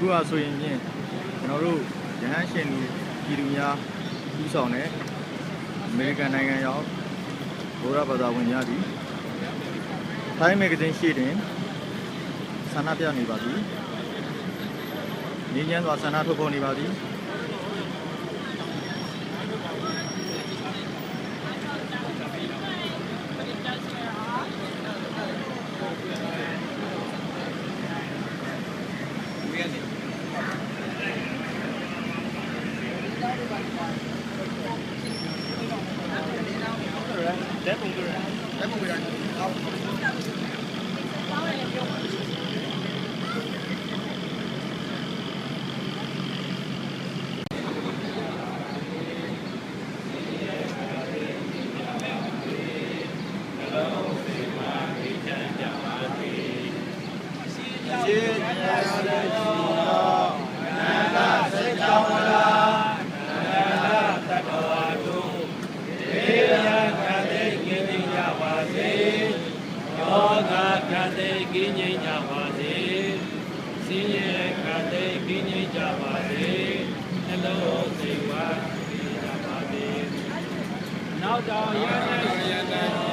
အခုကဆိုရင်ချင်းကျွန်တော်တို့ရဟန်းရှင်လူပြည်သူများဥဆောင်တဲ့အမေရိကန်နိုင်ငံရောက်ဘုရားဘာသာဝင်များသည်ထိုင်းမဂ္ဂဇင်းရှိတင်ဆန္ဒပြနေပါသည်ငြိမ်းချမ်းစွာဆန္ဒထုတ်ဖော်နေပါသည်လက်ပုံပြရကိငိမ့်ကြပါစေစင်းရဲခန္ဓာကိငိမ့်ကြပါစေနှလုံးစိတ်ဝါကြပါစေနောက်တော်ရတဲ့